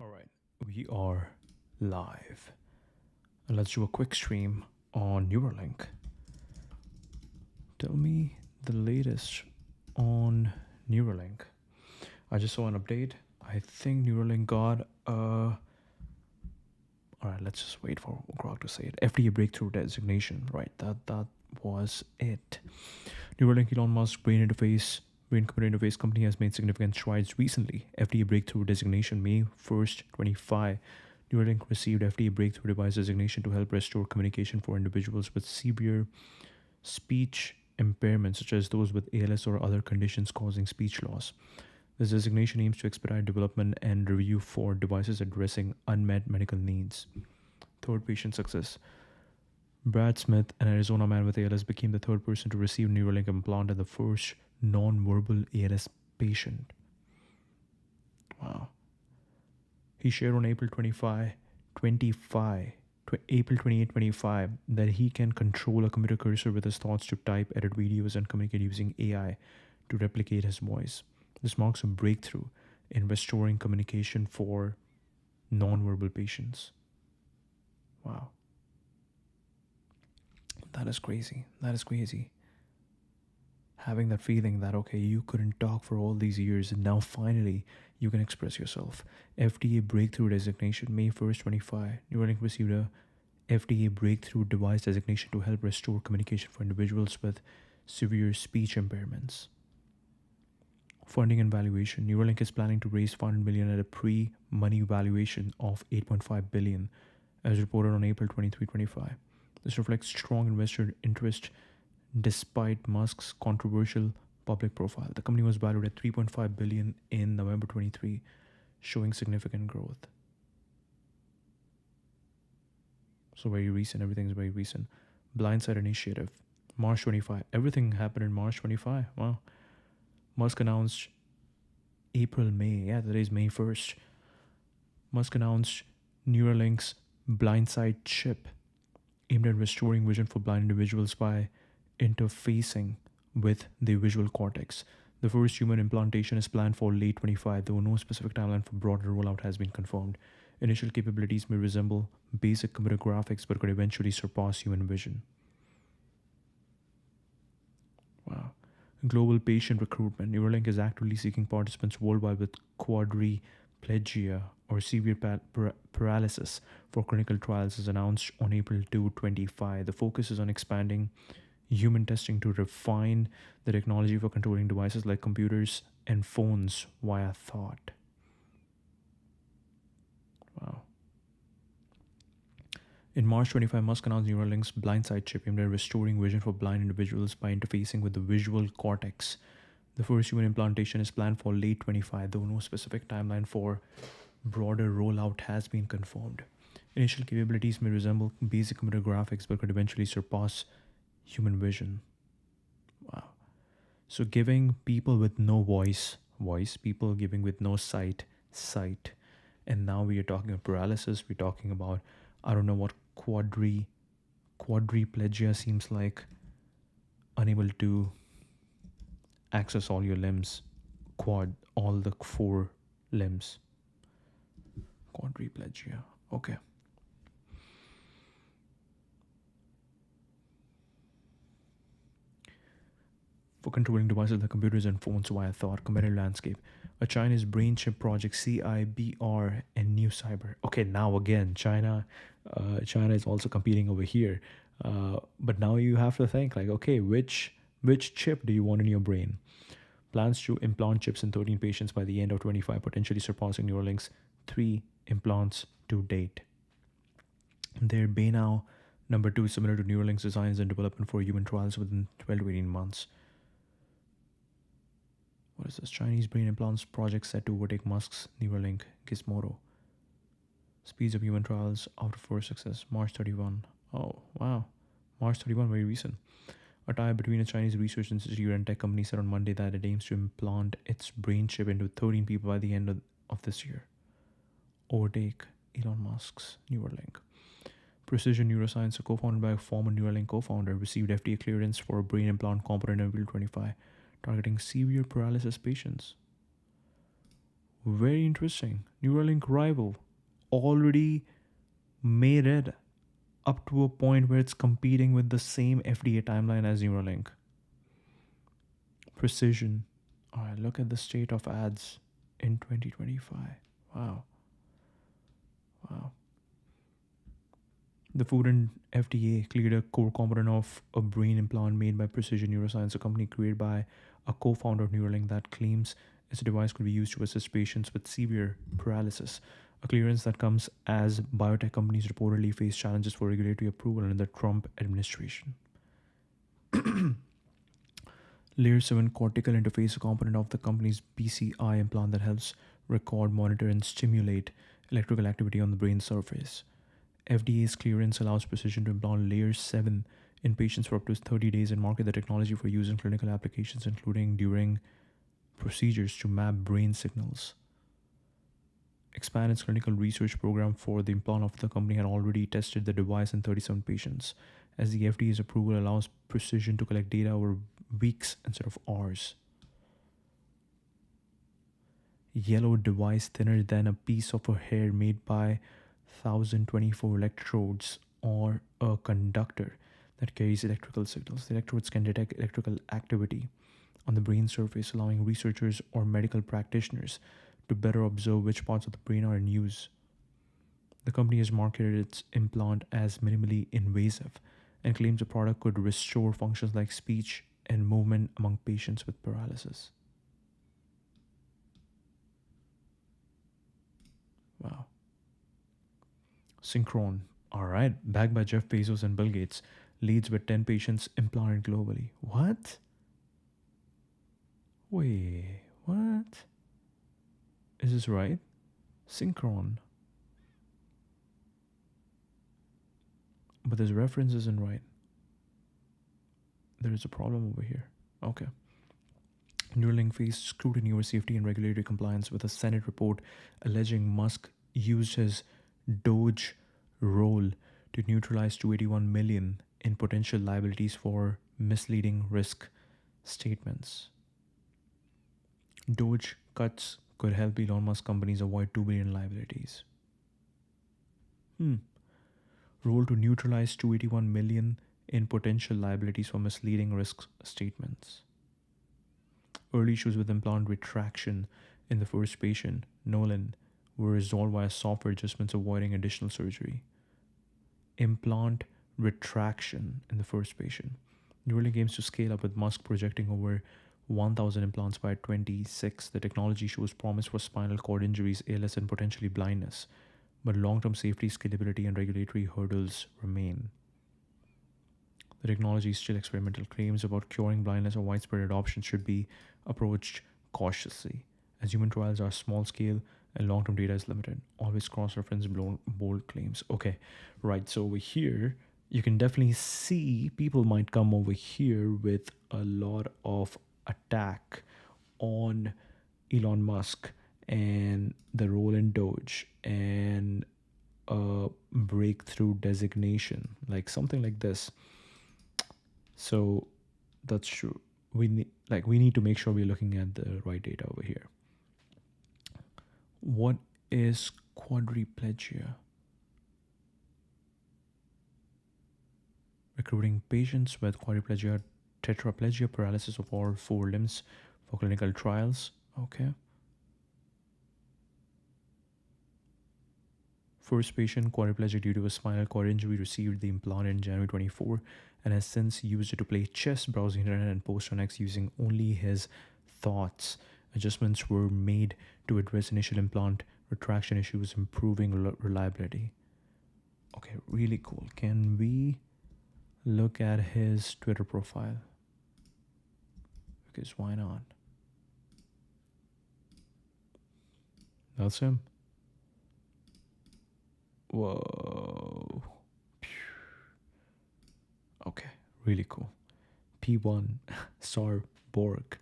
All right, we are live. And let's do a quick stream on Neuralink. Tell me the latest on Neuralink. I just saw an update. I think Neuralink got all right, let's just wait for Grok to say it. FDA breakthrough designation, right? That was it. Neuralink, Elon Musk brain computer interface company has made significant strides recently. FDA breakthrough designation May 1st, 25. Neuralink received FDA breakthrough device designation to help restore communication for individuals with severe speech impairments, such as those with ALS or other conditions causing speech loss. This designation aims to expedite development and review for devices addressing unmet medical needs. Third patient success. Brad Smith, an Arizona man with ALS, became the third person to receive Neuralink implant and the first non-verbal ALS patient. Wow. He shared on April 28, 25 that he can control a computer cursor with his thoughts to type, edit videos, and communicate using AI to replicate his voice. This marks a breakthrough in restoring communication for nonverbal patients. Wow. That is crazy. That is crazy. Having that feeling that, okay, you couldn't talk for all these years and now finally you can express yourself. FDA breakthrough designation, May 1st, 25. Neuralink received a FDA breakthrough device designation to help restore communication for individuals with severe speech impairments. Funding and valuation. Neuralink is planning to raise $500 million at a pre-money valuation of $8.5 billion, as reported on April 23, 25. This reflects strong investor interest despite Musk's controversial public profile. The company was valued at $3.5 billion in November 23, showing significant growth. So very recent. Everything's very recent. Blindside initiative. March 25. Everything happened in March 25. Wow. Musk announced May. Yeah, today's May 1st. Musk announced Neuralink's blindside chip aimed at restoring vision for blind individuals by interfacing with the visual cortex. The first human implantation is planned for late 25, though no specific timeline for broader rollout has been confirmed. Initial capabilities may resemble basic computer graphics but could eventually surpass human vision. Wow. Global patient recruitment. Neuralink is actively seeking participants worldwide with quadriplegia or severe paralysis for clinical trials, as announced on April 2, 25. The focus is on expanding human testing to refine the technology for controlling devices like computers and phones via thought. Wow. In March 25, Musk announced Neuralink's blindside chip aimed at restoring vision for blind individuals by interfacing with the visual cortex. The first human implantation is planned for late 25, though no specific timeline for broader rollout has been confirmed. Initial capabilities may resemble basic computer graphics but could eventually surpass human vision. Wow. So giving people with no voice, people giving with no sight, and now we are talking about paralysis. We're talking about, I don't know what quadriplegia seems like, unable to access all your limbs, all the 4 limbs. Quadriplegia. Okay. For controlling devices like computers and phones via thought. Competitive landscape. A Chinese brain chip project, CIBR, and New Cyber. Okay, now again, China is also competing over here. But now you have to think like, okay, which chip do you want in your brain? Plans to implant chips in 13 patients by the end of 25, potentially surpassing Neuralink's 3 implants to date. Their Baynow number 2 is similar to Neuralink's designs and development for human trials within 12 to 18 months. What is this? Chinese brain implants project set to overtake Musk's Neuralink Gizmodo. Speeds of human trials after first success. March 31. Oh, wow. March 31, very recent. A tie between a Chinese research institute and tech company said on Monday that it aims to implant its brain chip into 13 people by the end of this year. Overtake Elon Musk's Neuralink. Precision Neuroscience, a co-founded by a former Neuralink co-founder, received FDA clearance for a brain implant component in April 25, targeting severe paralysis patients. Very interesting. Neuralink rival already made it up to a point where it's competing with the same FDA timeline as Neuralink. Precision. All right, look at the state of ads in 2025. Wow. Wow. The Food and FDA cleared a core component of a brain implant made by Precision Neuroscience, a company created by a co founder of Neuralink that claims its device could be used to assist patients with severe paralysis. A clearance that comes as biotech companies reportedly face challenges for regulatory approval in the Trump administration. Layer 7 cortical interface, a component of the company's BCI implant that helps record, monitor, and stimulate electrical activity on the brain surface. FDA's clearance allows Precision to implant Layer 7 in patients for up to 30 days and market the technology for use in clinical applications, including during procedures to map brain signals. Expand its clinical research program for the implant of the company had already tested the device in 37 patients, as the FDA's approval allows Precision to collect data over weeks instead of hours. Yellow device thinner than a piece of a hair made by 1024 electrodes or a conductor that carries electrical signals. The electrodes can detect electrical activity on the brain surface, allowing researchers or medical practitioners to better observe which parts of the brain are in use. The company has marketed its implant as minimally invasive and claims the product could restore functions like speech and movement among patients with paralysis. Wow. Synchron, all right, backed by Jeff Bezos and Bill Gates, leads with 10 patients implanted globally. What? Wait, what? Is this right? Synchron. But this reference isn't right. There is a problem over here. Okay. Neuralink faced scrutiny over safety and regulatory compliance with a Senate report alleging Musk used his Doge role to neutralize 281 million in potential liabilities for misleading risk statements. Doge cuts could help Elon Musk companies avoid 2 billion liabilities. Role to neutralize 281 million in potential liabilities for misleading risk statements. Early issues with implant retraction in the first patient, Nolan, were resolved via software adjustments avoiding additional surgery. Implant retraction in the first patient. Neuralink aims to scale up with Musk projecting over 1,000 implants by 26. The technology shows promise for spinal cord injuries, ALS, and potentially blindness, but long-term safety, scalability, and regulatory hurdles remain. The technology is still experimental. Claims about curing blindness or widespread adoption should be approached cautiously, as human trials are small scale and long-term data is limited. Always cross-reference bold claims. Okay, right. So over here, you can definitely see people might come over here with a lot of attack on Elon Musk and the role in Doge and a breakthrough designation, like something like this. So that's true. We need to make sure we're looking at the right data over here. What is quadriplegia? Recruiting patients with quadriplegia, tetraplegia, paralysis of all four limbs for clinical trials. Okay. First patient quadriplegic due to a spinal cord injury received the implant in January 24 and has since used it to play chess, browse the internet, and post on X using only his thoughts. Adjustments were made to address initial implant retraction issues, improving reliability. Okay, really cool. Can we look at his Twitter profile? Because why not? That's him. Whoa. Okay, really cool. P1, SAR, Borg,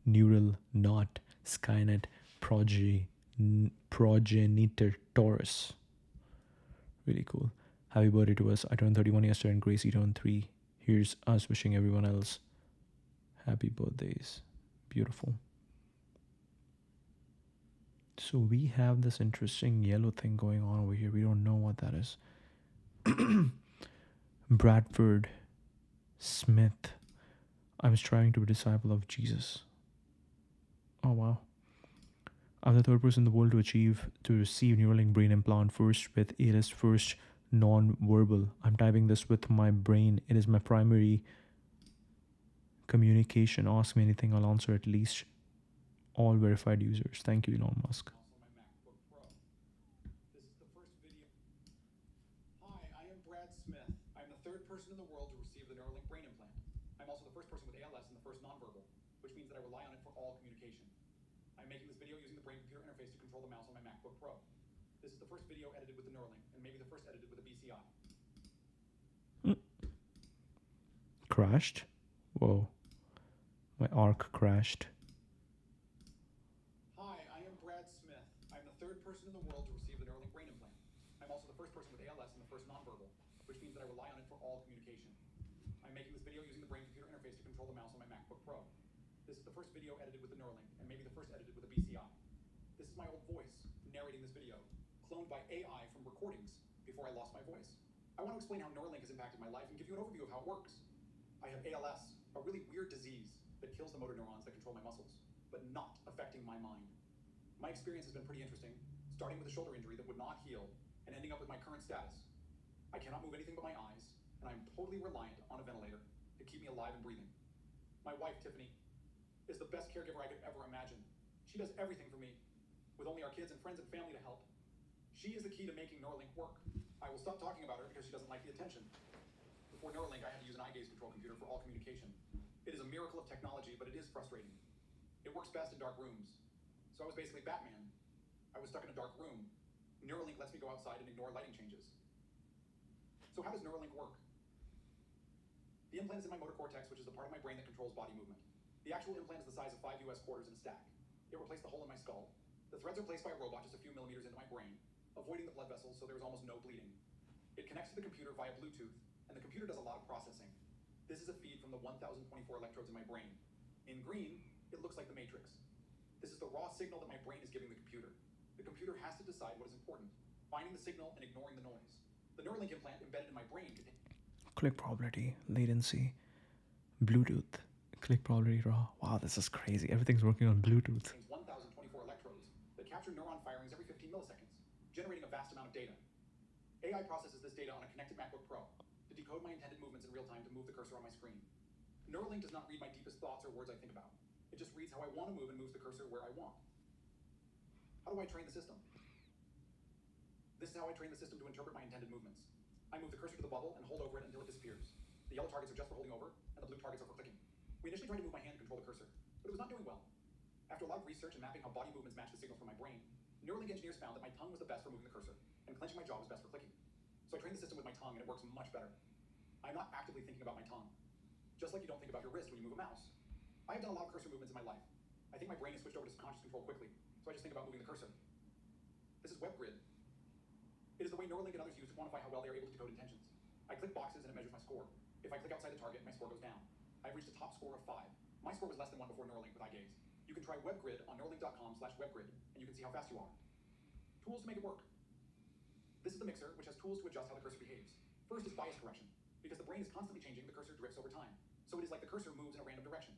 Neural, Knot, Skynet, Progenitor, Taurus. Really cool. Happy birthday to us. I turned 31 yesterday and Gracie turned 3. Here's us wishing everyone else happy birthdays. Beautiful. So we have this interesting yellow thing going on over here. We don't know what that is. Bradford Smith. I'm striving to be a disciple of Jesus. Oh wow. I'm the third person in the world to receive Neuralink brain implant first with ALS first non-verbal. I'm typing this with my brain. It is my primary communication. Ask me anything, I'll answer at least. All verified users. Thank you, Elon Musk. This is the first video. Hi, I am Brad Smith. I'm the third person in the world to receive the Neuralink brain implant. I'm also the first person with ALS and the first nonverbal, which means that I rely on it for all communication. I'm making this video using the brain-computer interface to control the mouse on my MacBook Pro. This is the first video edited with the Neuralink, and maybe the first edited with a BCI. Crashed? Whoa. My arc crashed. Hi, I am Brad Smith. I'm the third person in the world to receive the Neuralink brain implant. I'm also the first person with ALS and the first nonverbal, which means that I rely on it for all communication. I'm making this video using the brain-computer interface to control the mouse on my MacBook Pro. This is the first video edited with the Neuralink, and maybe the first edited with a BCI. This is my old voice narrating this video, cloned by AI from recordings before I lost my voice. I want to explain how Neuralink has impacted my life and give you an overview of how it works. I have ALS, a really weird disease that kills the motor neurons that control my muscles, but not affecting my mind. My experience has been pretty interesting, starting with a shoulder injury that would not heal and ending up with my current status. I cannot move anything but my eyes, and I'm totally reliant on a ventilator to keep me alive and breathing. My wife, Tiffany, is the best caregiver I could ever imagine. She does everything for me, with only our kids and friends and family to help. She is the key to making Neuralink work. I will stop talking about her because she doesn't like the attention. Before Neuralink, I had to use an eye gaze control computer for all communication. It is a miracle of technology, but it is frustrating. It works best in dark rooms. So I was basically Batman. I was stuck in a dark room. Neuralink lets me go outside and ignore lighting changes. So how does Neuralink work? The implant is in my motor cortex, which is the part of my brain that controls body movement. The actual implant is the size of 5 US quarters in a stack. It replaced the hole in my skull. The threads are placed by a robot just a few millimeters into my brain, avoiding the blood vessels so there is almost no bleeding. It connects to the computer via Bluetooth, and the computer does a lot of processing. This is a feed from the 1024 electrodes in my brain. In green, it looks like the Matrix. This is the raw signal that my brain is giving the computer. The computer has to decide what is important, finding the signal and ignoring the noise. The Neuralink implant embedded in my brain contains Click probability, latency, Bluetooth, click probability raw. Wow, this is crazy. Everything's working on Bluetooth. 1024 electrodes that capture neuron firings every 15 milliseconds, generating a vast amount of data. AI processes this data on a connected MacBook Pro to decode my intended movements in real time to move the cursor on my screen. Neuralink does not read my deepest thoughts or words I think about. It just reads how I want to move and moves the cursor where I want. How do I train the system? This is how I train the system to interpret my intended movements. I move the cursor to the bubble and hold over it until it disappears. The yellow targets are just for holding over, and the blue targets are for clicking. We initially tried to move my hand to control the cursor, but it was not doing well. After a lot of research and mapping how body movements match the signals from my brain, Neuralink engineers found that my tongue was the best for moving the cursor, and clenching my jaw was best for clicking. So I trained the system with my tongue, and it works much better. I'm not actively thinking about my tongue, just like you don't think about your wrist when you move a mouse. I have done a lot of cursor movements in my life. I think my brain has switched over to subconscious control quickly, so I just think about moving the cursor. This is WebGrid. It is the way Neuralink and others use to quantify how well they are able to decode intentions. I click boxes and it measures my score. If I click outside the target, my score goes down. I've reached a top score of 5. My score was less than 1 before Neuralink with eye gaze. You can try WebGrid on neuralink.com/webgrid, and you can see how fast you are. Tools to make it work. This is the mixer, which has tools to adjust how the cursor behaves. First is bias correction. Because the brain is constantly changing, the cursor drifts over time. So it is like the cursor moves in a random direction.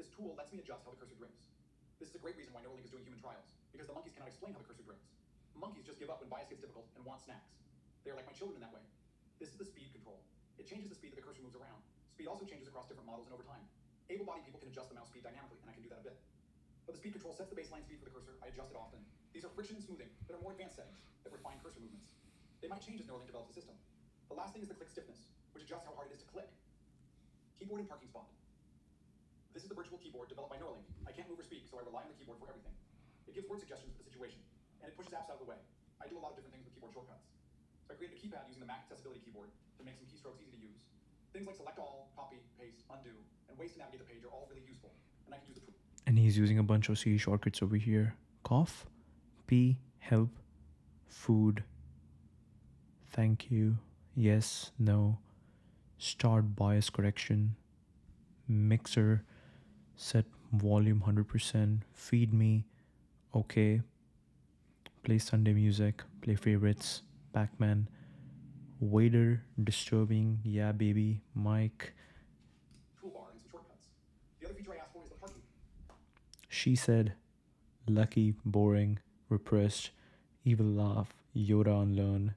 This tool lets me adjust how the cursor drifts. This is a great reason why Neuralink is doing human trials, because the monkeys cannot explain how the cursor drifts. Monkeys just give up when bias gets difficult and want snacks. They are like my children in that way. This is the speed control. It changes the speed that the cursor moves around. Speed also changes across different models and over time. Able-bodied people can adjust the mouse speed dynamically, and I can do that a bit. But the speed control sets the baseline speed for the cursor. I adjust it often. These are friction and smoothing that are more advanced settings that refine cursor movements. They might change as Neuralink develops a system. The last thing is the click stiffness, which adjusts how hard it is to click. Keyboard and parking spot. This is the virtual keyboard developed by Neuralink. I can't move or speak, so I rely on the keyboard for everything. It gives word suggestions for the situation, and it pushes apps out of the way. I do a lot of different things with keyboard shortcuts. So I created a keypad using the Mac accessibility keyboard to make some keystrokes easy to use. Things like select all, copy, paste, undo, and ways to navigate the page are all really useful, and I can use the tool. And he's using a bunch of C shortcuts over here. Cough, pee, help, food, thank you, yes, no, start bias correction, mixer, set volume 100%, feed me, okay, play Sunday music, play favorites, Pac-Man, waiter, disturbing, yeah baby, Mike, toolbar, and some shortcuts. The other feature I asked for is the parking. she said, lucky, boring, repressed, evil laugh, Yoda unlearn,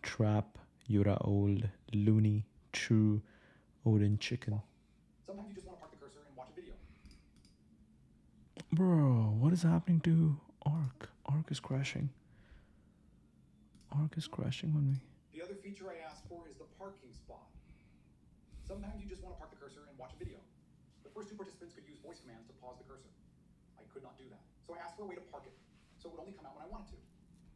trap, Yoda old, loony, true, Odin chicken. Sometimes you just want to park the cursor and watch a video. Bro, what is happening to Arc? Arc is crashing. Arc is crashing on me. The other feature I asked for is the parking spot. Sometimes you just want to park the cursor and watch a video. The first two participants could use voice commands to pause the cursor. I could not do that. So I asked for a way to park it, so it would only come out when I wanted to.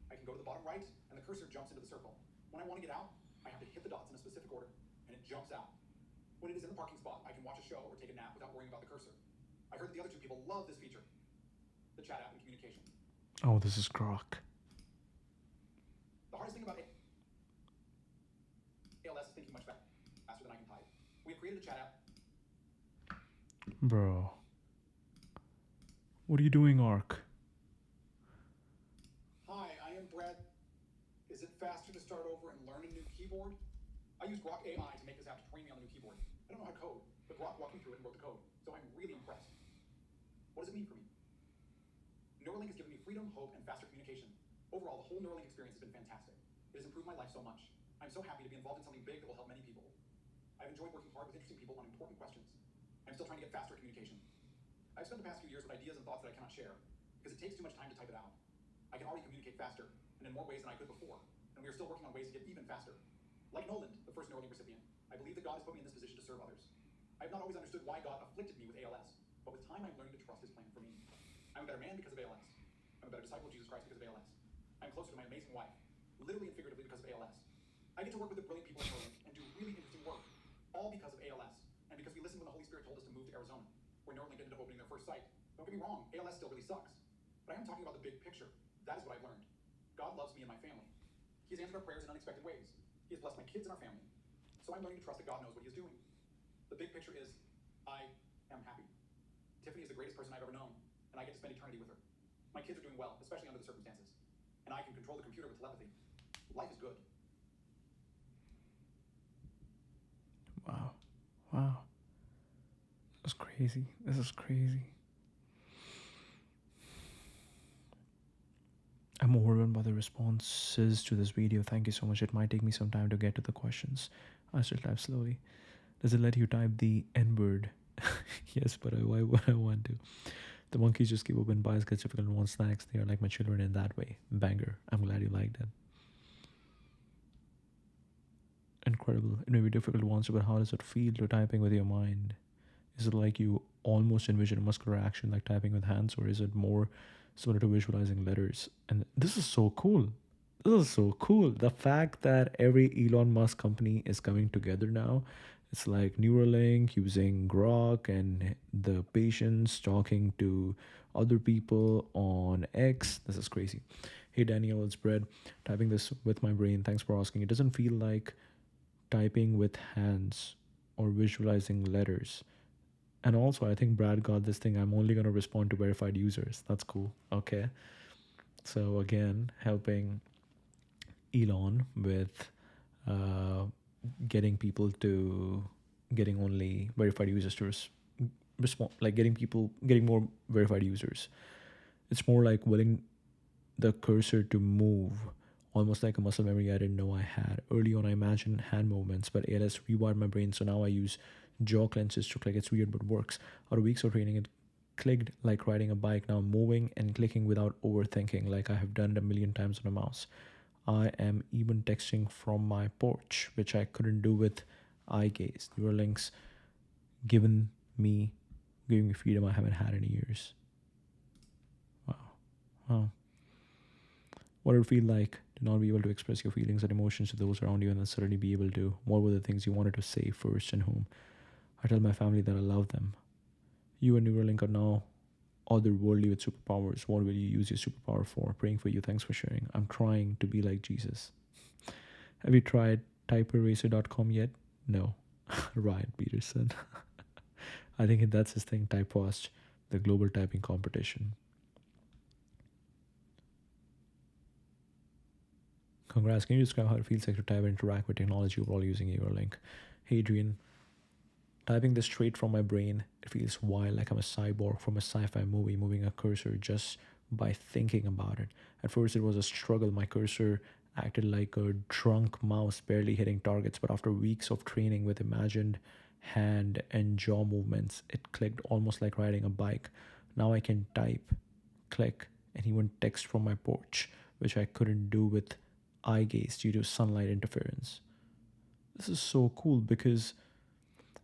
I can go to the bottom right, and the cursor jumps into the circle. When I want to get out, I have to hit the dots in a specific order, and it jumps out. When it is in the parking spot, I can watch a show or take a nap without worrying about the cursor. I heard that the other two people love this feature. The chat app and communication. Oh, this is Grok. The hardest thing about ALS is thinking much faster than I can type. We have created a chat app. Bro. What are you doing, Arc? Hi, I am Brad. Is it faster to start over and learn a new keyboard? I use Grok AI to make this app to train me on the new keyboard. I don't know how to code, but Grok walked me through it and wrote the code, so I'm really impressed. What does it mean for me? Neuralink has given me freedom, hope, and faster communication. Overall, the whole Neuralink experience has been fantastic. It has improved my life so much. I'm so happy to be involved in something big that will help many people. I've enjoyed working hard with interesting people on important questions. I'm still trying to get faster communication. I've spent the past few years with ideas and thoughts that I cannot share, because it takes too much time to type it out. I can already communicate faster, and in more ways than I could before, and we are still working on ways to get even faster. Like Nolan, the first Neuralink recipient, I believe that God has put me in this position to serve others. I have not always understood why God afflicted me with ALS, but with time I'm learning to trust his plan for me. I'm a better man because of ALS. I'm a better disciple of Jesus Christ because of ALS. I'm closer to my amazing wife, literally and figuratively because of ALS. I get to work with the brilliant people at Neuralink and do really interesting work, all because of ALS, and because we listened when the Holy Spirit told us to move to Arizona, where Neuralink ended up opening their first site. Don't get me wrong, ALS still really sucks, but I am talking about the big picture. That is what I've learned. God loves me and my family. He has answered our prayers in unexpected ways. He has blessed my kids and our family. So I'm learning to trust that God knows what he is doing. The big picture is, I am happy. Tiffany is the greatest person I've ever known, and I get to spend eternity with her. My kids are doing well, especially under the circumstances, and I can control the computer with telepathy. Life is good. Wow. Wow. This is crazy. This is crazy. I'm overwhelmed by the responses to this video. Thank you so much. It might take me some time to get to the questions. I should type slowly. Does it let you type the N word? Yes, but why would I want to? The monkeys just keep open bias, gets difficult and want snacks. They are like my children in that way. Banger. I'm glad you liked it. Incredible. It may be difficult to answer, but how does it feel to typing with your mind? Is it like you almost envision a muscular action like typing with hands, or is it more similar to visualizing letters? And this is so cool. This is so cool. The fact that every Elon Musk company is coming together now. It's like Neuralink using Grok and the patients talking to other people on X. This is crazy. Hey Daniel, it's Brad. Typing this with my brain. Thanks for asking. It doesn't feel like typing with hands or visualizing letters. And also, I think Brad got this thing. I'm only going to respond to verified users. That's cool. Okay. So, again, helping Elon with getting people to getting only verified users to respond, like getting more verified users. It's more like willing the cursor to move, almost like a muscle memory I didn't know I had. Early on, I imagined hand movements, but ALS rewired my brain, so now I use jaw clenches to click. It's weird, but works. Out of weeks of training, it clicked like riding a bike. Now I'm moving and clicking without overthinking, like I have done it a million times on a mouse. I am even texting from my porch, which I couldn't do with eye gaze. Neuralink's giving me freedom I haven't had in years. Wow. Wow. What would it feel like to not be able to express your feelings and emotions to those around you and then suddenly be able to? What were the things you wanted to say first and whom? I tell my family that I love them. You and Neuralink are now otherworldly with superpowers. What will you use your superpower for? Praying for you. Thanks for sharing. I'm trying to be like Jesus. Have you tried typeeracer.com yet? No. Ryan Peterson. I think that's his thing. Typewast, the global typing competition. Congrats. Can you describe how it feels like to type and interact with technology while using Neuralink? Hey, Adrian, typing this straight from my brain, it feels wild, like I'm a cyborg from a sci-fi movie moving a cursor just by thinking about it. At first, it was a struggle. My cursor acted like a drunk mouse barely hitting targets, but after weeks of training with imagined hand and jaw movements, it clicked almost like riding a bike. Now I can type, click, and even text from my porch, which I couldn't do with eye gaze due to sunlight interference. This is so cool because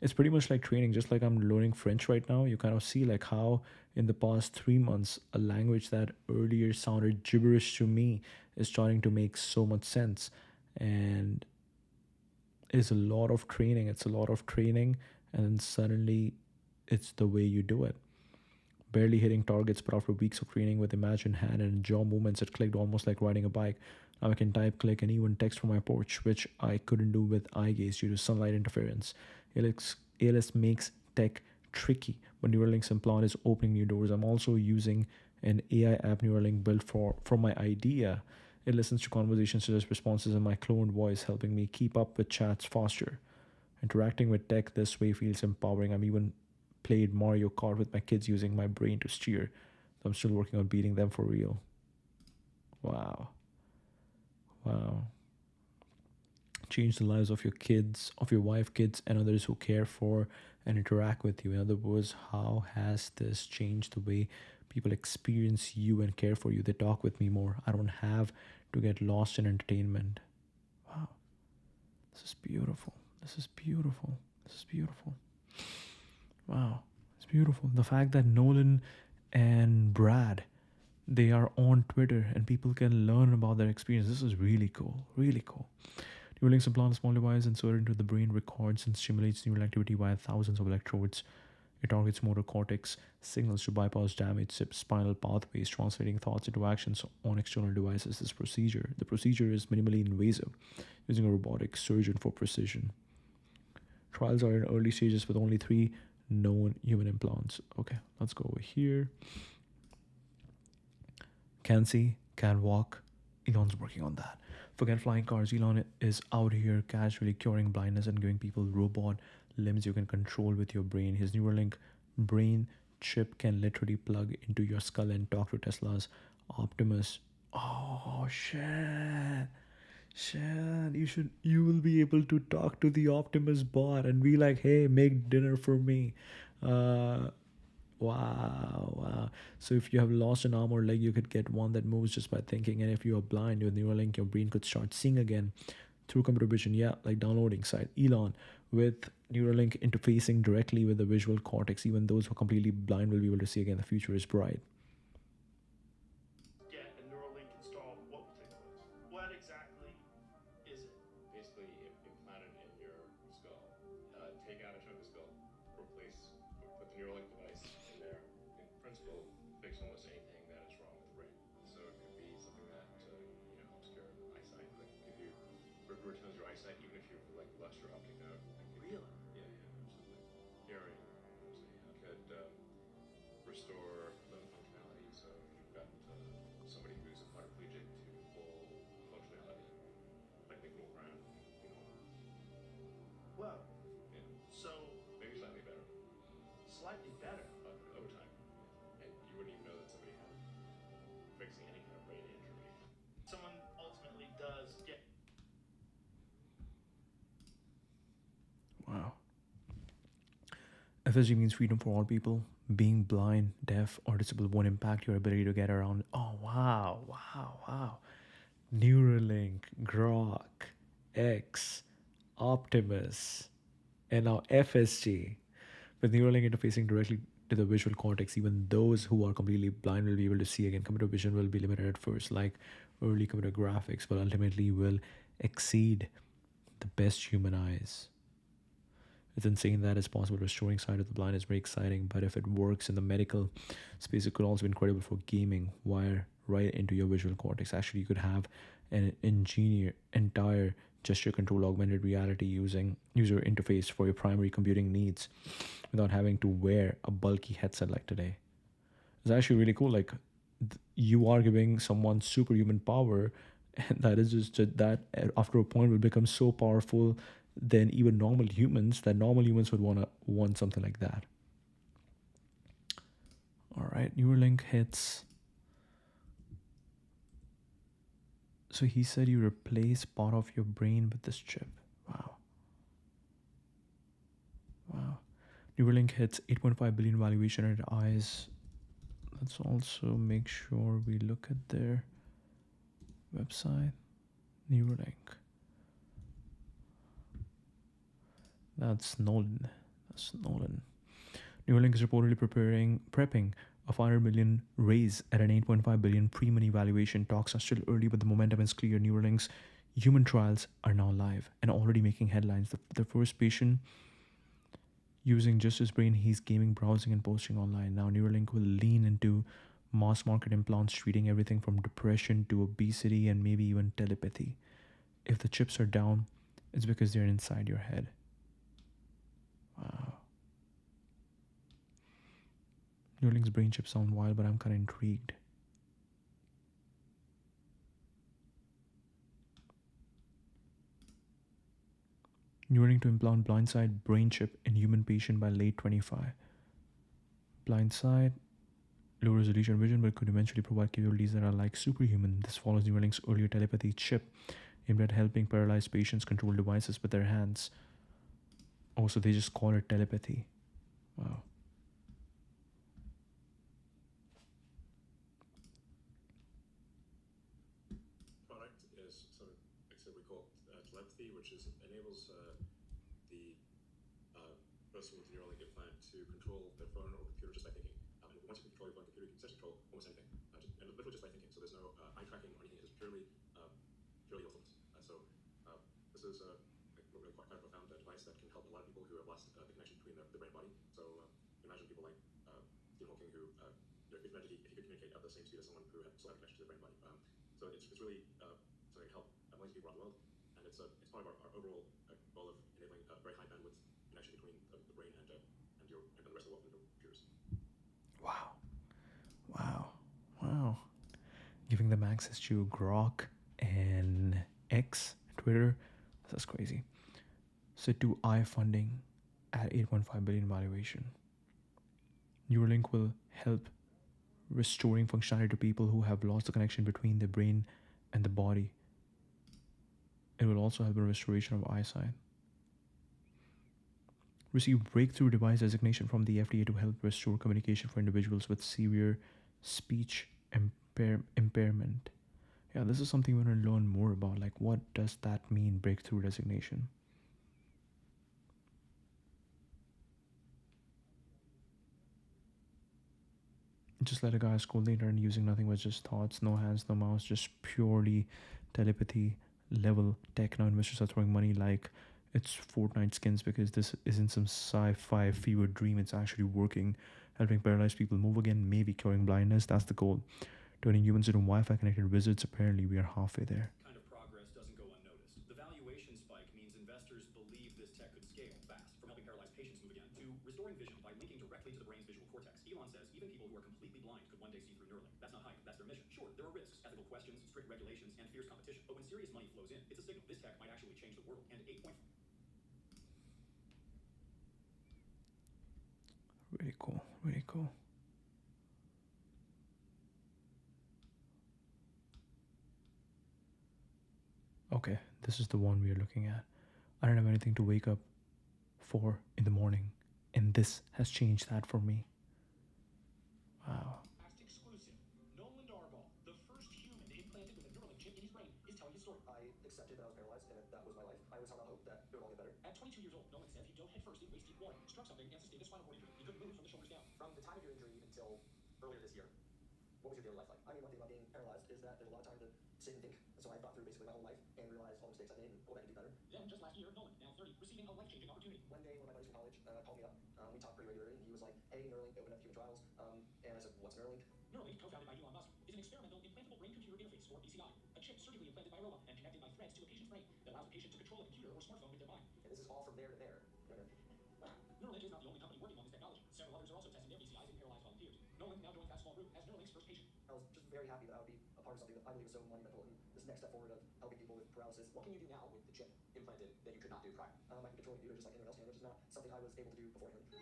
it's pretty much like training, just like I'm learning French right now. You kind of see like how in the past 3 months a language that earlier sounded gibberish to me is starting to make so much sense. And it's a lot of training. It's a lot of training, and then suddenly it's the way you do it. Barely hitting targets, but after weeks of training with imagined hand and jaw movements, it clicked almost like riding a bike. Now I can type, click, and even text from my porch, which I couldn't do with eye gaze due to sunlight interference. ALS makes tech tricky, but Neuralink's implant is opening new doors. I'm also using an AI app Neuralink built for my idea. It listens to conversations, suggests responses in my cloned voice, helping me keep up with chats faster. Interacting with tech this way feels empowering. I'm even played Mario Kart with my kids using my brain to steer. So I'm still working on beating them for real. Wow. Wow. Change the lives of your kids, of your wife, kids, and others who care for and interact with you. In other words, how has this changed the way people experience you and care for you? They talk with me more. I don't have to get lost in entertainment. Wow. This is beautiful. This is beautiful. This is beautiful. Wow. It's beautiful. The fact that Nolan and Brad, they are on Twitter and people can learn about their experience. This is really cool. Really cool. Neuralink's implant a small device inserted into the brain, records and stimulates neural activity via thousands of electrodes. It targets motor cortex signals to bypass damaged spinal pathways, translating thoughts into actions on external devices. The procedure is minimally invasive, using a robotic surgeon for precision. Trials are in early stages with only 3 known human implants. Okay, let's go over here. Can see, can walk. Elon's working on that. Forget flying cars. Elon is out here casually curing blindness and giving people robot limbs you can control with your brain. His Neuralink brain chip can literally plug into your skull and talk to Tesla's Optimus. Oh shit. Shit. You will be able to talk to the Optimus bot and be like, hey, make dinner for me. Uh Wow, wow. So if you have lost an arm or leg, you could get one that moves just by thinking. And if you are blind with Neuralink, your brain could start seeing again through computer vision. Yeah, like downloading site. Elon with Neuralink interfacing directly with the visual cortex. Even those who are completely blind will be able to see again. The future is bright. Get a Neuralink installed, what will take place? What exactly is it? Basically implanted in your skull. Take out a chunk of skull, replace, put the Neuralink device in there. In principle, fix almost anything that is wrong with the brain. So it could be something that helps your eyesight, like if you returns your eyesight, even if you've like lost your optic nerve. Really? Yeah, absolutely. Hearing, so could restore limb functionality. So if you've got somebody who's a quadriplegic to full functionality, like they can walk around, Well, yeah, so maybe slightly better slightly better. over time, and you wouldn't even know that somebody had fixing any kind of brain injury. Someone ultimately does get. Wow. FSG means freedom for all people. Being blind, deaf, or disabled won't impact your ability to get around. Oh, wow, wow, wow. Neuralink, Grok, X, Optimus, and now FSG. With Neuralink interfacing directly to the visual cortex, even those who are completely blind will be able to see again. Computer vision will be limited at first, like early computer graphics, but ultimately will exceed the best human eyes. It's insane that it's possible. Restoring sight of the blind is very exciting, but if it works in the medical space, it could also be incredible for gaming. Wire right into your visual cortex. Actually, you could have an entire gesture control augmented reality using user interface for your primary computing needs without having to wear a bulky headset like today. It's actually really cool. Like you are giving someone superhuman power And that is just that after a point will become so powerful than even normal humans that normal humans would want something like that. All right, Neuralink hits. So he said you replace part of your brain with this chip. Wow. Wow. Neuralink hits 8.5 billion valuation at eyes. Let's also make sure we look at their website. Neuralink. That's Nolan. That's Nolan. Neuralink is reportedly prepping a 500 million raise at an 8.5 billion pre-money valuation. Talks are still early, but the momentum is clear. Neuralink's human trials are now live and already making headlines. The first patient using just his brain, he's gaming, browsing, and posting online. Now, Neuralink will lean into mass market implants, treating everything from depression to obesity and maybe even telepathy. If the chips are down, it's because they're inside your head. Wow. Neuralink's brain chips sound wild, but I'm kind of intrigued. Neuralink to implant blindside brain chip in human patient by late 25. Blindside, low resolution vision, but could eventually provide capabilities that are like superhuman. This follows Neuralink's earlier telepathy chip aimed at helping paralyzed patients control devices with their hands. Oh, so they just call it telepathy. Wow. Product is sort of, like I said, we call it telepathy, which is enables the person with the Neuralink implant to control their phone or computer just by thinking. And once you can control your phone and computer, you can essentially control almost anything, and literally just by thinking. So there's no eye tracking or anything. It's purely willfulness. This is really quite a profound device that can help a lot of people who have lost the connection between the brain and body. So imagine people like Stephen Hawking, who if he could communicate at the same speed as someone who still had a connection to the brain and body. So it's really something to help millions of people around the world, and it's part of our overall goal of enabling a very high bandwidth connection between the brain and the rest of the world and the computers. Wow. Wow. Wow. Giving them access to Grok and X, Twitter. That's crazy. So to I funding at 8.5 billion valuation. Neuralink will help restoring functionality to people who have lost the connection between the brain and the body. It will also help in restoration of eyesight. Receive breakthrough device designation from the FDA to help restore communication for individuals with severe speech impairment. Yeah, this is something we want to learn more about. Like, what does that mean, breakthrough designation? Just let a guy scold the internet using nothing but just thoughts, no hands, no mouse, just purely telepathy level tech. Now investors are throwing money like it's Fortnite skins because this isn't some sci-fi fever dream. It's actually working, helping paralyzed people move again, maybe curing blindness. That's the goal. Turning humans into Wi-Fi connected wizards. Apparently, we are halfway there. Kind of progress doesn't go unnoticed. The valuation spike means investors believe this tech could scale fast, from helping paralyzed patients move again to restoring vision by linking directly to the brain's visual cortex. Elon says even people who are completely blind could one day see through Neuralink. That's not hype, that's their mission. Sure, there are risks, ethical questions, strict regulations, and fierce competition. But when serious money flows in, it's a signal this tech might actually change the world. And 8.5 Really cool. Really cool. Okay, this is the one we are looking at. I don't have anything to wake up for in the morning, and this has changed that for me. Wow. exclusive. Nolan Darball, the first human implanted with a Neuralink chip in his brain, is telling his story. I accepted that I was paralyzed and that was my life. I always held out hope that it would all get better. At 22 years old, Nolan says he dove headfirst in waist-deep water, struck something, and sustained a spinal cord injury. He couldn't move from the shoulders down. From the time of your injury until earlier this year, what was your daily life like? I mean, one thing about being paralyzed is that there's a lot of time to sit and think. And so I thought through basically my whole life and realized all the mistakes I made and what I could do better. Then, just last year, Nolan, now 30, receiving a life-changing opportunity. One day, one of my buddies from college called me up. We talked pretty regularly, and he was like, hey, Neuralink opened up human trials. And I said, what's Neuralink? Neuralink, co-founded by Elon Musk, is an experimental implantable brain-computer interface, or BCI, a chip surgically implanted by a robot and connected by threads to a patient's brain that allows a patient to control a computer or smartphone with their mind. And this is all from there to there. Wow. Neuralink is not the only company working on this technology. Several others are also testing their BCIs in paralyzed volunteers. Nolan now joins that small group as Neuralink's first patient. I was just very happy that I would be a part of something that I believe is so monumental, and this next step forward of helping people with paralysis. What can you do now with the chip implanted that you could not do prior? I can control a computer just like anyone else can, which is not something I was able to do beforehand. You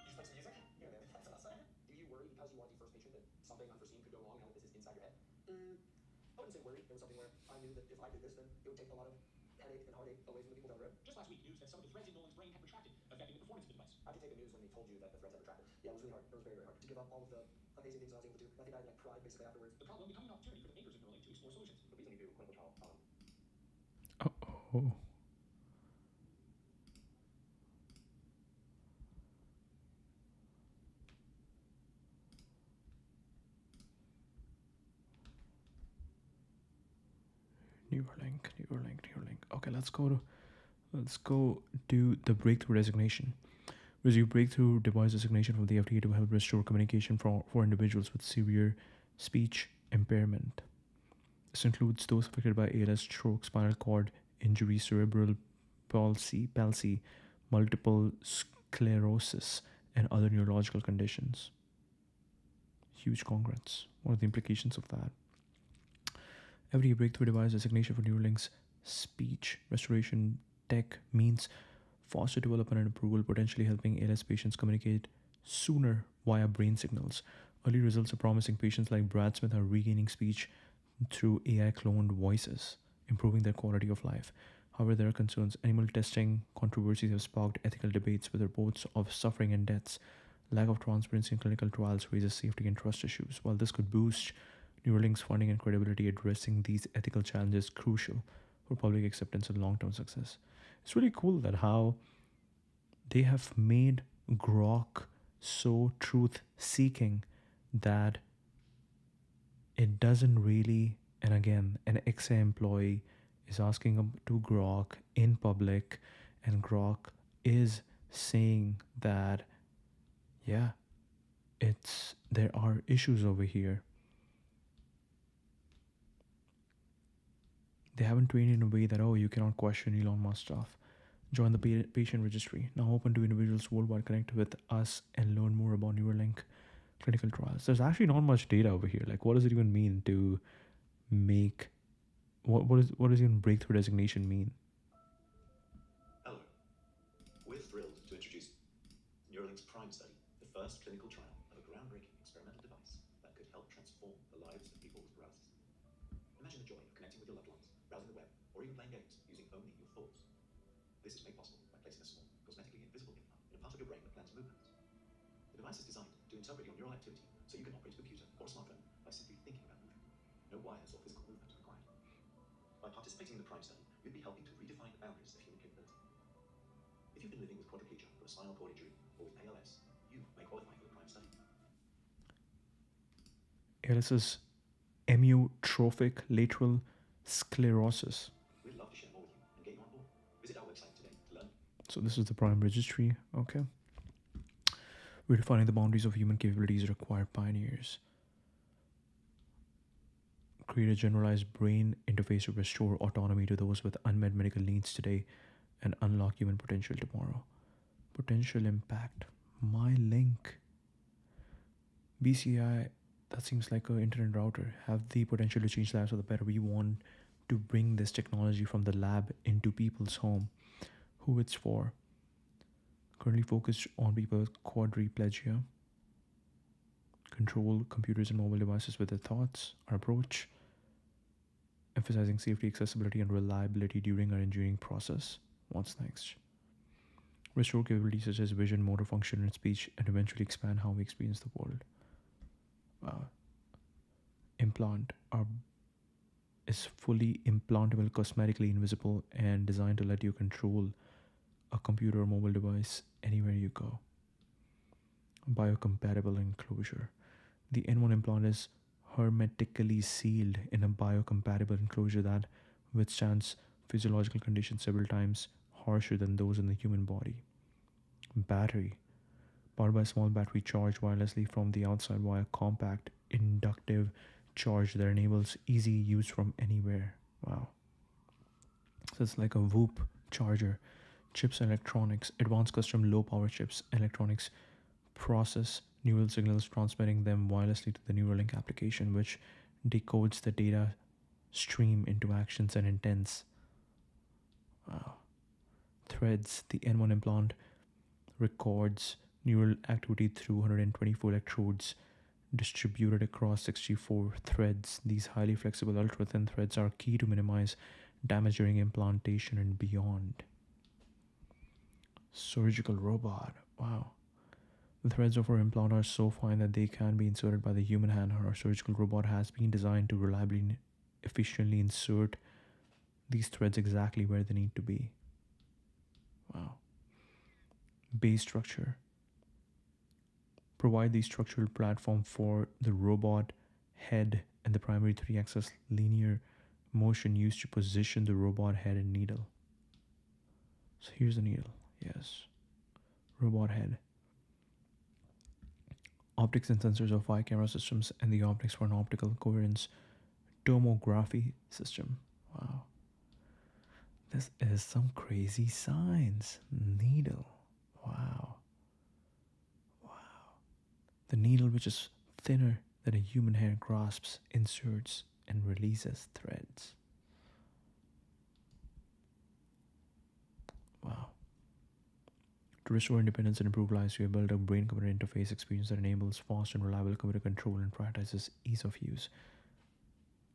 just play some music? Yeah, man, that's awesome. Do you worry because you are the first patient that something unforeseen could go wrong now that this is inside your head? I wouldn't say worry. It was something where I knew that if I did this, then it would take a lot of headache and heartache away from the people down the road. Just last week, news that some of the threads in Nolan's brain had retracted, affecting the performance of the device. I could take the news when they told you that the threads had retracted. Yeah, it was really hard. It was very, very hard to give up all of the amazing things I was able to do. I think I had like pride basically afterwards. The problem becoming an opportunity for the makers of Neuralink to explore solutions. The reason you do clinical trial Uh-oh. Neuralink. Okay, let's go do the breakthrough designation. Receive breakthrough device designation from the FDA to help restore communication for individuals with severe speech impairment. This includes those affected by ALS, stroke, spinal cord injury, cerebral palsy, multiple sclerosis, and other neurological conditions. Huge congrats. What are the implications of that? FDA breakthrough device designation for Neuralink's speech restoration tech means faster development and approval, potentially helping ALS patients communicate sooner via brain signals. Early results are promising. Patients like Brad Smith are regaining speech through AI cloned voices, improving their quality of life. However, there are concerns. Animal testing controversies have sparked ethical debates with reports of suffering and deaths. Lack of transparency in clinical trials raises safety and trust issues. While this could boost Neuralink's funding and credibility, addressing these ethical challenges is crucial for public acceptance and long-term success. It's really cool that how they have made Grok so truth-seeking that it doesn't really, and again, an XA employee is asking to Grok in public, and Grok is saying that, yeah, there are issues over here. They haven't trained in a way that, oh, you cannot question Elon Musk stuff. Join the patient registry, now open to individuals worldwide. Connect with us and learn more about Neuralink clinical trials. There's actually not much data over here. Like, what does it even mean to make, what does even breakthrough designation mean? Hello. We're thrilled to introduce Neuralink's PRIME study, the first clinical trial of a groundbreaking experimental device that could help transform the lives of people with paralysis. Imagine the joy of connecting with your loved ones, browsing the web, or even playing games using only your thoughts. This is made possible by placing a small, cosmetically invisible implant in a part of your brain that plans movements. The device is designed to interpret your neural activity so you can operate a computer or a smartphone by simply thinking about moving. No wires or physical movement required. By participating in the PRIME study, you'd be helping to redefine the boundaries of human capability. If you've been living with quadriplegia or a spinal cord injury, or with ALS, you may qualify for the PRIME study. ALS is amyotrophic lateral sclerosis. We'd love to share more with you and get you on board. Visit our website today to learn. So this is the PRIME registry. Okay. Redefining the boundaries of human capabilities require pioneers. Create a generalized brain interface to restore autonomy to those with unmet medical needs today and unlock human potential tomorrow. Potential impact. My link. BCI, that seems like an internet router, have the potential to change lives for the better. We want to bring this technology from the lab into people's home. Who it's for? Currently focused on people with quadriplegia. Control computers and mobile devices with their thoughts. Our approach, emphasizing safety, accessibility, and reliability during our engineering process. What's next? Restore capabilities such as vision, motor function, and speech, and eventually expand how we experience the world. Implant is fully implantable, cosmetically invisible, and designed to let you control a computer or mobile device anywhere you go. Biocompatible enclosure. The N1 implant is hermetically sealed in a biocompatible enclosure that withstands physiological conditions several times harsher than those in the human body. Battery. Powered by a small battery charged wirelessly from the outside via compact inductive charge that enables easy use from anywhere. Wow. So it's like a Whoop charger. Chips and electronics. Advanced custom low power chips. Electronics process neural signals, transmitting them wirelessly to the Neuralink application, which decodes the data stream into actions and intents. Wow. Threads. The N1 implant records neural activity through 124 electrodes distributed across 64 threads. These highly flexible ultra thin threads are key to minimize damage during implantation and beyond. Surgical robot. Wow. The threads of our implant are so fine that they can be inserted by the human hand. Our surgical robot has been designed to reliably and efficiently insert these threads exactly where they need to be. Wow. Base structure. Provide the structural platform for the robot head and the primary 3-axis linear motion used to position the robot head and needle. So here's the needle. Yes. Robot head. Optics and sensors of 5 camera systems and the optics for an optical coherence tomography system. Wow. This is some crazy science. Needle. Wow. Wow. The needle, which is thinner than a human hair, grasps, inserts, and releases threads. Wow. To restore independence and improve lives, we have built a brain-computer interface experience that enables fast and reliable computer control and prioritizes ease of use.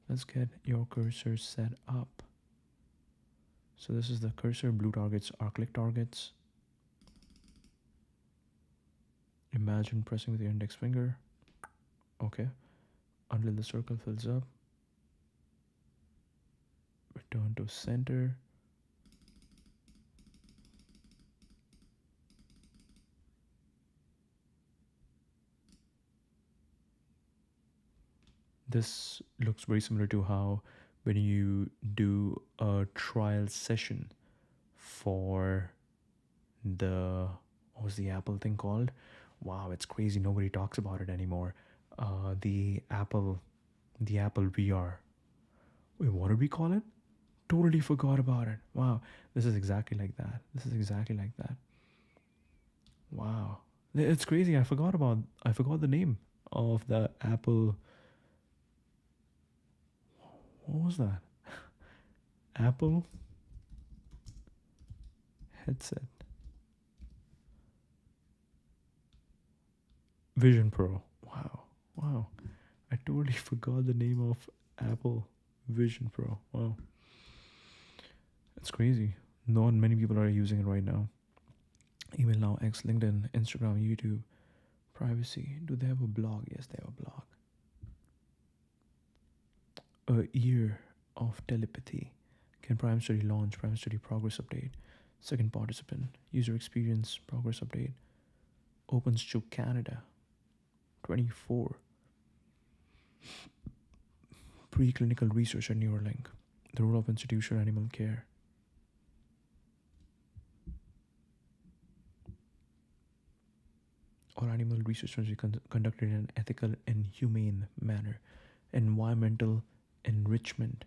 Let's get your cursor set up. So this is the cursor. Blue targets are click targets. Imagine pressing with your index finger. Okay. Until the circle fills up. Return to center. This looks very similar to how when you do a trial session for the, what was the Apple thing called? Wow, it's crazy. Nobody talks about it anymore. The Apple VR. Wait, what did we call it? Totally forgot about it. Wow, this is exactly like that. This is exactly like that. Wow, it's crazy. I forgot the name of the Apple. What was that? Apple headset. Vision Pro. Wow. Wow. I totally forgot the name of Apple Vision Pro. Wow. It's crazy. Not many people are using it right now. Email now, X, LinkedIn, Instagram, YouTube. Privacy. Do they have a blog? Yes, they have a blog. A year of telepathy. Can Prime Study launch? Prime Study progress update. Second participant. User experience progress update. Opens to Canada. 24. Preclinical research at Neuralink. The role of institutional animal care. All animal research must be conducted in an ethical and humane manner. Environmental enrichment.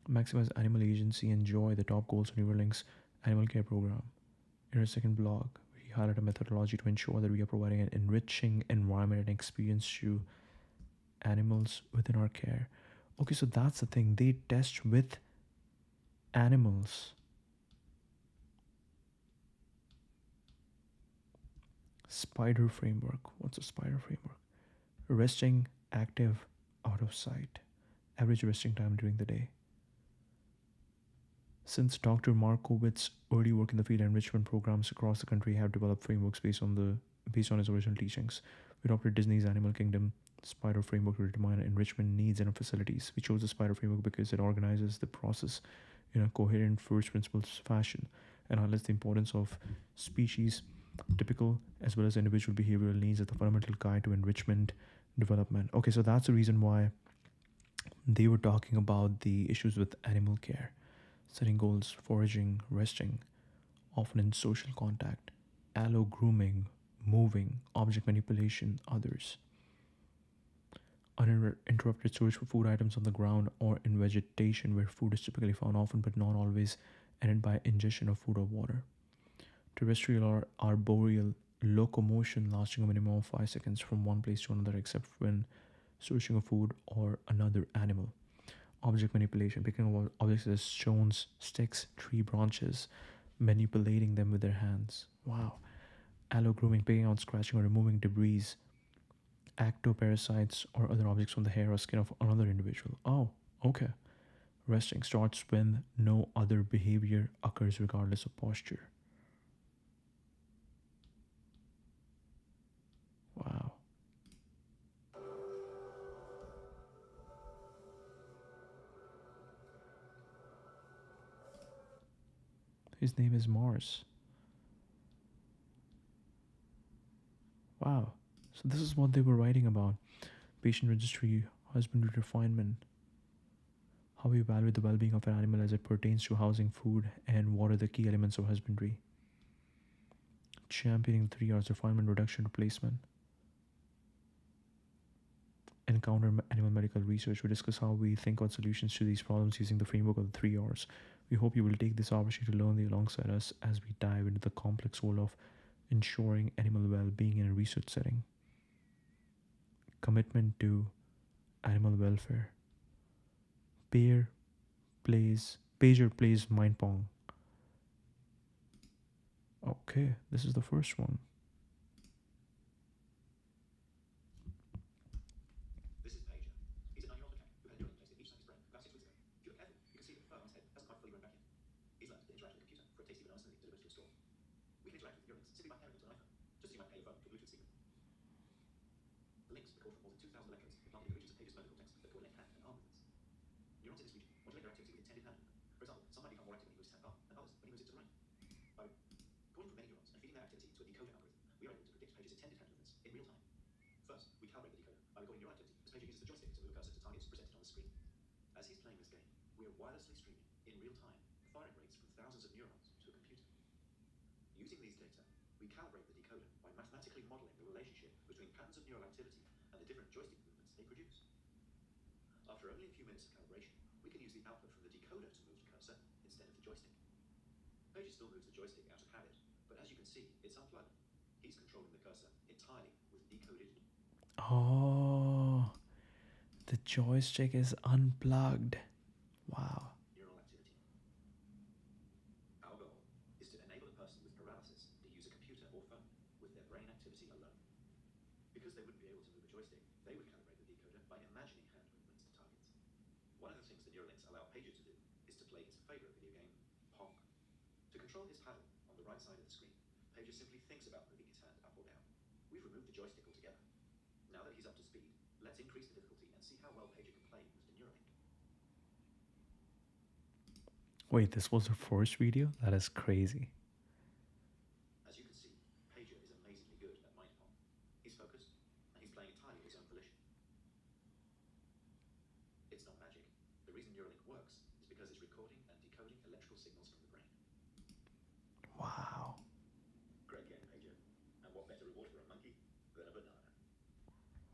Maximize animal agency and joy, the top goals of Neuralink's animal care program. In our second blog, we highlight a methodology to ensure that we are providing an enriching environment and experience to animals within our care. Okay, so that's the thing. They test with animals. Spider framework. What's a spider framework? Resting, active, out of sight. Average resting time during the day. Since Dr. Markowitz's early work in the field, enrichment programs across the country have developed frameworks based on his original teachings. We adopted Disney's Animal Kingdom Spider framework to determine enrichment needs and facilities. We chose the Spider framework because it organizes the process in a coherent first principles fashion and highlights the importance of species typical as well as individual behavioral needs as the fundamental guide to enrichment development. Okay, so that's the reason why they were talking about the issues with animal care, setting goals, foraging, resting, often in social contact, allo grooming, moving, object manipulation, others. Uninterrupted search for food items on the ground or in vegetation where food is typically found, often but not always, ended by ingestion of food or water. Terrestrial or arboreal locomotion lasting a minimum of 5 seconds from one place to another except when searching for food or another animal. Object manipulation, picking up objects as stones, sticks, tree branches, manipulating them with their hands. Wow. Allo grooming, picking out, scratching, or removing debris, ectoparasites, or other objects from the hair or skin of another individual. Oh, okay. Resting starts when no other behavior occurs regardless of posture. Wow. His name is Mars. Wow. So this is what they were writing about. Patient registry, husbandry refinement, how we evaluate the well-being of an animal as it pertains to housing, food, and what are the key elements of husbandry. Championing 3 R's, refinement, reduction, replacement. Encounter animal medical research. We discuss how we think about solutions to these problems using the framework of the 3 R's. We hope you will take this opportunity to learn alongside us as we dive into the complex role of ensuring animal well-being in a research setting. Commitment to animal welfare. Pager plays mind pong. Okay, this is the first one. This is Pager. He's a 9-year-old macaque who had a neural placed in each side of his brain about 6 weeks ago. If you look carefully, you can see that the fur on his head hasn't quite fully grown back yet. He's learned to interact with a computer for a tasty banana smoothie delivered to a store. We can interact with the neuralings simply by pairing them to an iPhone, just as you might pair your phone to a Bluetooth speaker. The links record from more than 2,000 electrodes implanted in the regions of Pager's motor cortex that coordinate hand and arm movements. Neurons in this region modulate their activity with intended hand movement. For example, some might become more active when he moves his hand up, and others when he moves it to the right. By calling from many neurons and feeding their activity to a decoder algorithm, we are able to predict Pager's intended hand movements in real time. First, we calibrate the decoder by recording neural activity as Pager uses the joystick to move a cursor to targets presented on the screen. As he's playing this game, we are wirelessly streaming, in real time, firing rates from thousands of neurons to a computer. Using these data, we calibrate the decoder by mathematically modeling the relationship between patterns of neural activity and the different joystick movements they produce. After only a few minutes of calibration, we can use the output from the decoder to move the cursor instead of the joystick. Pager still moves the joystick out of habit, but as you can see, it's unplugged. He's controlling the cursor entirely with decoded. Oh, the joystick is unplugged. Wow. Neural activity. Our goal is to enable a person with paralysis to use a computer or phone with their brain activity alone. Because they wouldn't be able to move a joystick, they would calibrate the decoder by imagining hand movements to targets. One of the things the Neuralinks allow Pager to do is to play his favorite video game, Pong. To control his paddle on the right side of the screen, Pager simply thinks about moving his hand up or down. We've removed the joystick altogether. Now that he's up to speed, let's increase the difficulty and see how well Pager can play with the Neuralink. Wait, this was the first video? That is crazy. As you can see, Pager is amazingly good at mind pong. He's focused, and he's playing entirely of his own volition. It's not magic. The reason Neuralink works is because it's recording and decoding electrical signals from the brain. Wow. Great game, Pager. And what better reward for a monkey than a banana?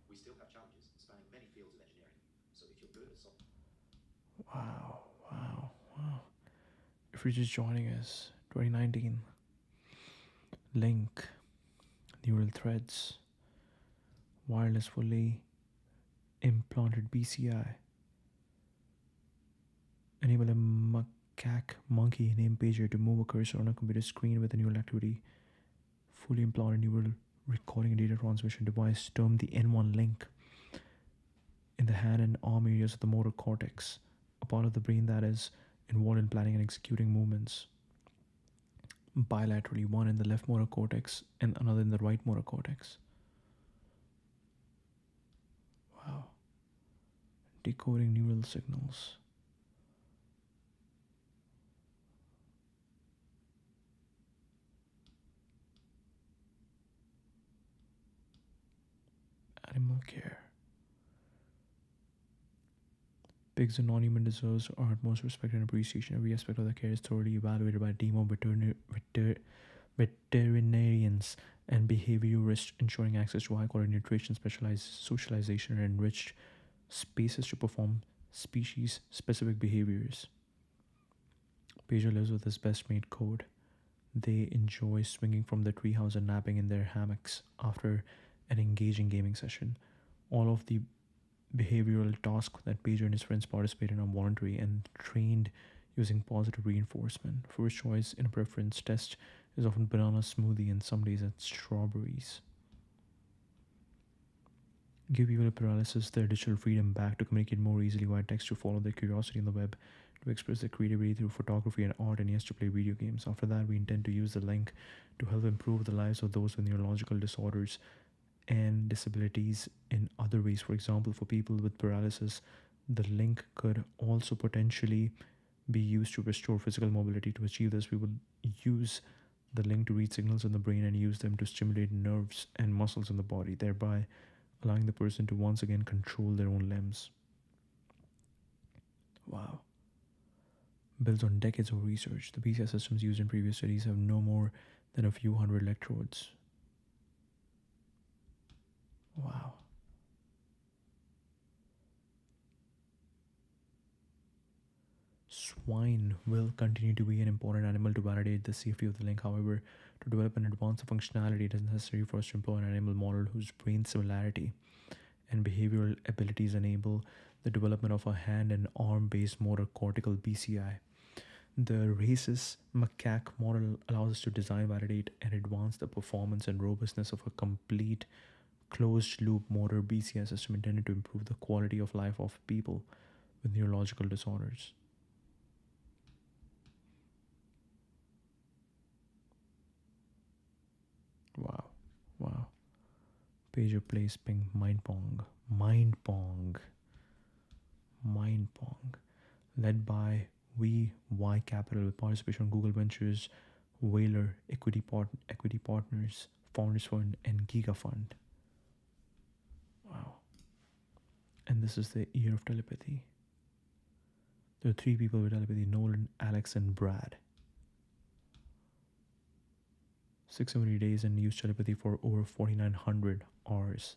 We still have challenges spanning many fields of engineering, so if you're good at solving... Wow. If you're just joining us, 2019, Link, neural threads, wireless fully implanted BCI, enable a macaque monkey named Pager to move a cursor on a computer screen with a neural activity, fully implanted neural recording and data transmission device termed the N1 link in the hand and arm areas of the motor cortex, a part of the brain that is involved in planning and executing movements. Bilaterally, one in the left motor cortex and another in the right motor cortex. Wow. Decoding neural signals. Animal care. Pigs and non-human deserves our utmost respect and appreciation. Every aspect of the care is thoroughly evaluated by a team of veterinarians and behaviorists, ensuring access to high-quality nutrition, specialized socialization, and enriched spaces to perform species-specific behaviors. Pager lives with his best-mate code. They enjoy swinging from the treehouse and napping in their hammocks after an engaging gaming session. All of the behavioral task that Pager and his friends participated in are voluntary and trained using positive reinforcement. First choice in a preference test is often banana smoothie, and some days it's strawberries. Give people with paralysis their digital freedom back to communicate more easily via text, to follow their curiosity on the web, to express their creativity through photography and art, and yes, to play video games. After that, we intend to use the link to help improve the lives of those with neurological disorders and disabilities in other ways. For example, for people with paralysis, the link could also potentially be used to restore physical mobility. To achieve this, we would use the link to read signals in the brain and use them to stimulate nerves and muscles in the body, thereby allowing the person to once again control their own limbs. Wow. Built on decades of research, the BCI systems used in previous studies have no more than a few hundred electrodes. Wow. Swine will continue to be an important animal to validate the safety of the link. However, to develop and advance the functionality, it is necessary for us to employ an animal model whose brain similarity and behavioral abilities enable the development of a hand and arm based motor cortical BCI. The rhesus macaque model allows us to design, validate, and advance the performance and robustness of a complete closed loop motor BCI system intended to improve the quality of life of people with neurological disorders. Wow, wow. Pager plays ping mind pong. Mind pong. Mind pong. Led by We Y Capital with participation on Google Ventures, Whaler, Equity Partners, Founders Fund, and Giga Fund. Wow. And this is the year of telepathy. There are 3 people with telepathy: Nolan, Alex, and Brad. 670 days and used telepathy for over 4,900 hours.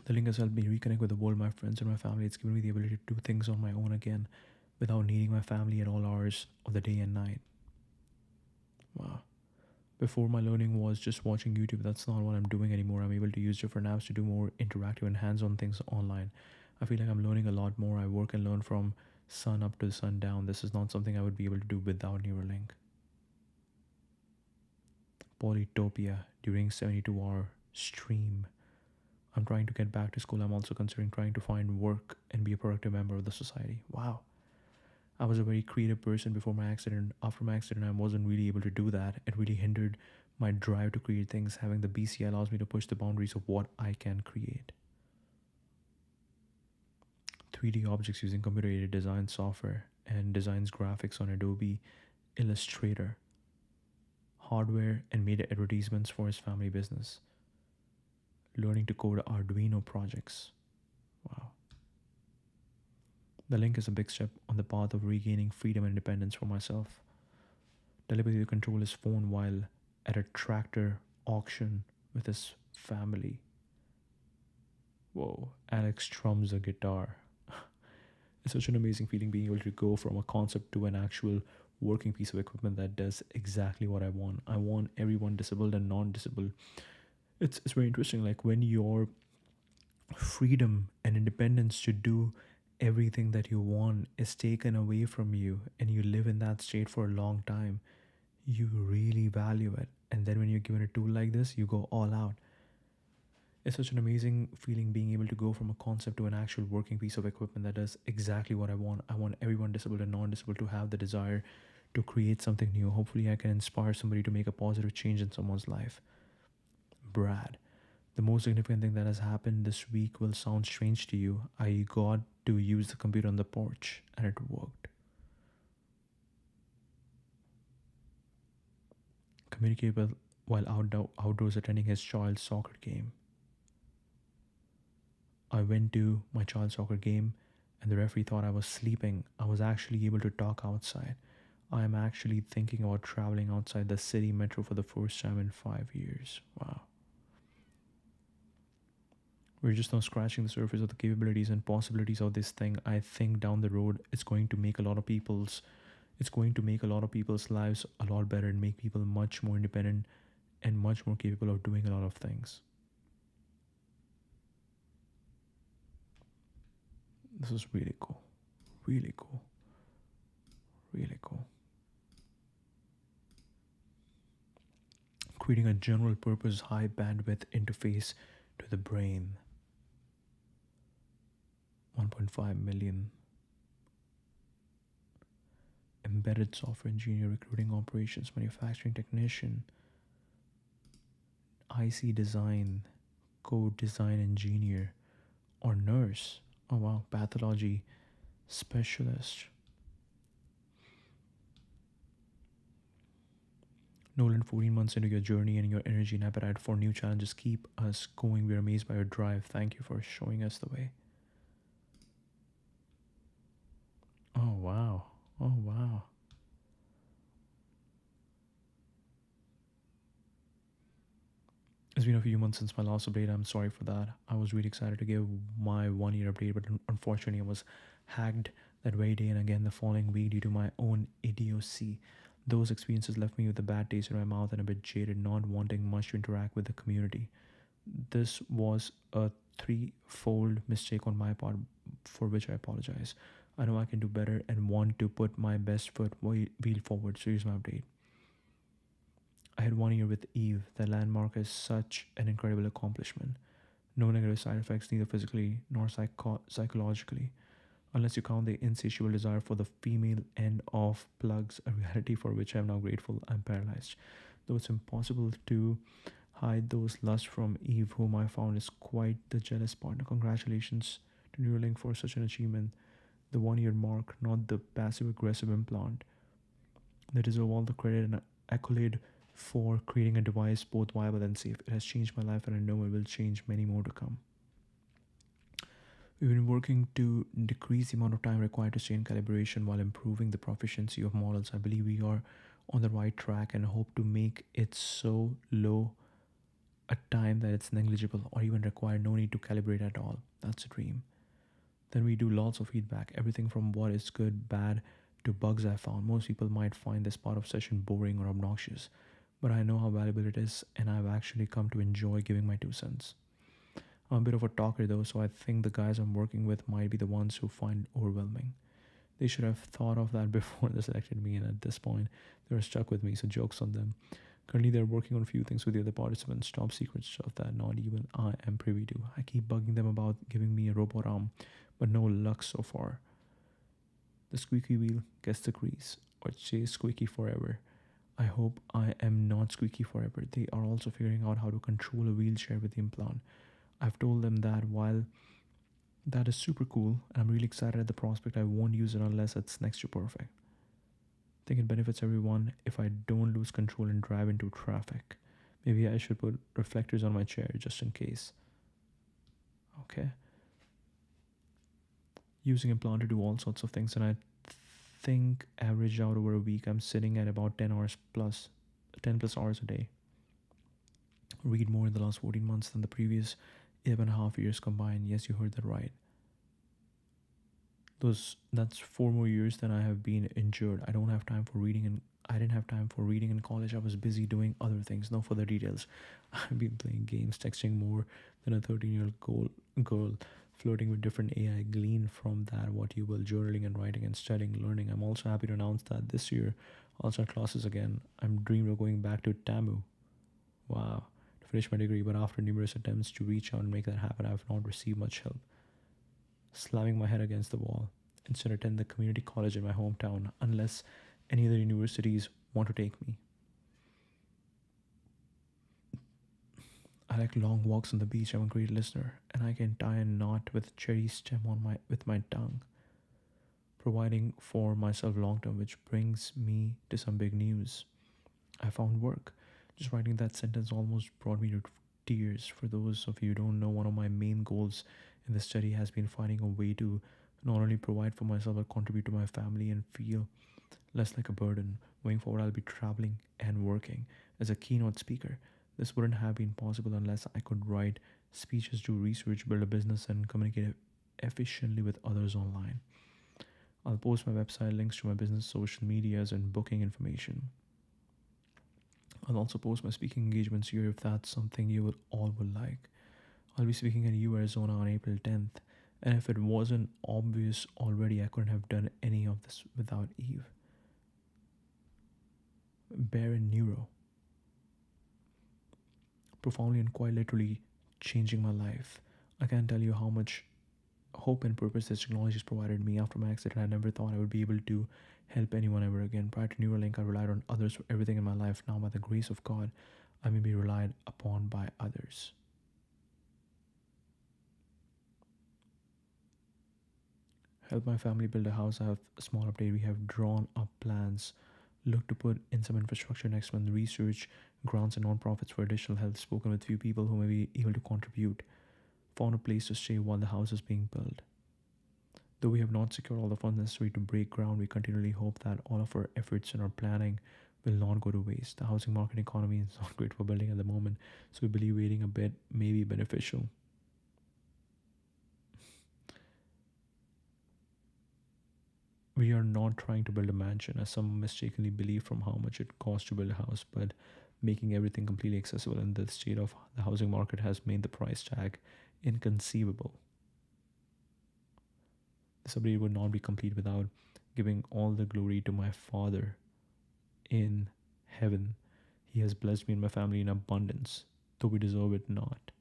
The link has helped me reconnect with the world, my friends, and my family. It's given me the ability to do things on my own again without needing my family at all hours of the day and night. Wow. Before, my learning was just watching YouTube. That's not what I'm doing anymore. I'm able to use different apps to do more interactive and hands-on things online. I feel like I'm learning a lot more. I work and learn from sun up to sundown. This is not something I would be able to do without Neuralink. Polytopia during 72-hour stream. I'm trying to get back to school. I'm also considering trying to find work and be a productive member of the society. Wow. I was a very creative person before my accident. After my accident, I wasn't really able to do that. It really hindered my drive to create things. Having the BCI allows me to push the boundaries of what I can create. 3D objects using computer-aided design software and designs graphics on Adobe Illustrator. Hardware and made advertisements for his family business. Learning to code Arduino projects. Wow. The link is a big step on the path of regaining freedom and independence for myself. Telepathy to control his phone while at a tractor auction with his family. Whoa, Alex strums a guitar. It's such an amazing feeling being able to go from a concept to an actual working piece of equipment that does exactly what I want. I want everyone, disabled and non-disabled. It's very interesting, like when your freedom and independence to do everything that you want is taken away from you and you live in that state for a long time, you really value it. And then when you're given a tool like this, you go all out. It's such an amazing feeling being able to go from a concept to an actual working piece of equipment that does exactly what I want. I want everyone, disabled and non-disabled, to have the desire to create something new. Hopefully I can inspire somebody to make a positive change in someone's life. Brad, the most significant thing that has happened this week will sound strange to you. I got to use the computer on the porch and it worked. Communicate while outdoors attending his child's soccer game. I went to my child's soccer game and the referee thought I was sleeping. I was actually able to talk outside. I am actually thinking about traveling outside the city metro for the first time in 5 years. Wow. We're just now scratching the surface of the capabilities and possibilities of this thing. I think down the road it's going to make a lot of people's lives a lot better and make people much more independent and much more capable of doing a lot of things. This is really cool. Really cool. Really cool. Creating a general purpose high bandwidth interface to the brain. 1.5 million. Embedded software engineer, recruiting operations, manufacturing technician, IC design, code design engineer, or nurse. Oh wow, pathology specialist. Nolan, 14 months into your journey and your energy and appetite for new challenges keep us going. We're amazed by your drive. Thank you for showing us the way. Oh wow. Oh wow. It's been a few months since my last update. I'm sorry for that. I was really excited to give my 1 year update, but unfortunately, I was hacked that very day and again the following week due to my own idiocy. Those experiences left me with a bad taste in my mouth and a bit jaded, not wanting much to interact with the community. This was a threefold mistake on my part, for which I apologize. I know I can do better and want to put my best foot wheel forward. So here's my update. I had 1 year with Eve. The landmark is such an incredible accomplishment. No negative side effects, neither physically nor psychologically, unless you count the insatiable desire for the female end of plugs, a reality for which I am now grateful. I'm paralyzed. Though it's impossible to hide those lusts from Eve, whom I found is quite the jealous partner. Congratulations to Neuralink for such an achievement. The 1 year mark, not the passive aggressive implant. They deserve all the credit and accolade for creating a device both viable and safe. It has changed my life and I know it will change many more to come. We've been working to decrease the amount of time required to stay in calibration while improving the proficiency of models. I believe we are on the right track and hope to make it so low a time that it's negligible or even require no need to calibrate at all. That's a dream. Then we do lots of feedback, everything from what is good, bad, to bugs I found. Most people might find this part of session boring or obnoxious, but I know how valuable it is and I've actually come to enjoy giving my 2 cents. I'm a bit of a talker though, so I think the guys I'm working with might be the ones who find overwhelming. They should have thought of that before they selected me, and at this point, they're stuck with me, so joke's on them. Currently, they're working on a few things with the other participants, top secret stuff that not even I am privy to. I keep bugging them about giving me a robot arm, but no luck so far. The squeaky wheel gets the grease, or it stays squeaky forever. I hope I am not squeaky forever. They are also figuring out how to control a wheelchair with the implant. I've told them that while that is super cool, and I'm really excited at the prospect, I won't use it unless it's next to perfect. I think it benefits everyone if I don't lose control and drive into traffic. Maybe I should put reflectors on my chair just in case. Okay. Using implant to do all sorts of things, and I think average out over a week, I'm sitting at about 10 hours plus, 10 plus hours a day. Read more in the last 14 months than the previous 11.5 years combined. Yes, you heard that right. That's 4 more years than I have been injured. I don't have time for reading, and I didn't have time for reading in college. I was busy doing other things. No further details. I've been playing games, texting more than a 13-year-old girl, flirting with different AI. Glean from that what you will, journaling and writing and studying, learning. I'm also happy to announce that this year I'll start classes again. I'm dreaming of going back to TAMU. Wow. To finish my degree, but after numerous attempts to reach out and make that happen, I have not received much help. Slamming my head against the wall. Instead, attend the community college in my hometown, unless any other universities want to take me. I like long walks on the beach. I'm a great listener, and I can tie a knot with cherry stem with my tongue, providing for myself long term, which brings me to some big news. I found work. Just writing that sentence almost brought me to tears. For those of you who don't know, one of my main goals in the study has been finding a way to not only provide for myself but contribute to my family and feel less like a burden. Going forward, I'll be traveling and working as a keynote speaker. This wouldn't have been possible unless I could write speeches, do research, build a business, and communicate efficiently with others online. I'll post my website, links to my business, social medias, and booking information. I'll also post my speaking engagements here if that's something you all would like. I'll be speaking in Arizona on April 10th And if it wasn't obvious already, I couldn't have done any of this without Eve. Baron Nero, profoundly and quite literally changing my life. I can't tell you how much hope and purpose this technology has provided me. After my accident, I never thought I would be able to help anyone ever again. Prior to Neuralink, I relied on others for everything in my life. Now, by the grace of God, I may be relied upon by others. Help my family build a house. I have a small update. We have drawn up plans. Look to put in some infrastructure next month. Research, grants, and non-profits for additional help. Spoken with few people who may be able to contribute. Found a place to stay while the house is being built. Though we have not secured all the funds necessary to break ground, we continually hope that all of our efforts and our planning will not go to waste. The housing market economy is not great for building at the moment, so we believe waiting a bit may be beneficial. We are not trying to build a mansion, as some mistakenly believe from how much it costs to build a house, but making everything completely accessible in the state of the housing market has made the price tag inconceivable. This update would not be complete without giving all the glory to my Father in heaven. He has blessed me and my family in abundance, though we deserve it not.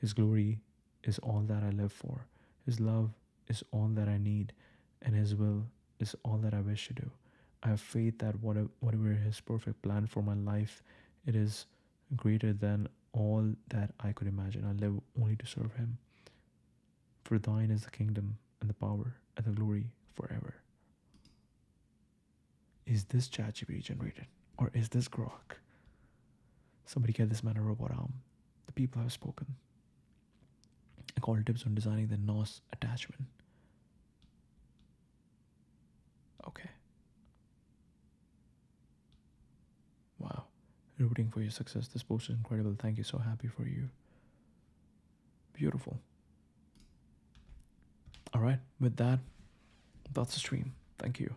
His glory is all that I live for. His love is all that I need, and His will is all that I wish to do. I have faith that whatever His perfect plan for my life, it is greater than all that I could imagine. I live only to serve Him. For thine is the kingdom and the power and the glory forever. Is this ChatGPT generated? Or is this Grok? Somebody get this man a robot arm. The people have spoken. I call tips on designing the NOS attachment. Okay. Wow. Rooting for your success. This post is incredible. Thank you. So happy for you. Beautiful. All right. With that, that's the stream. Thank you.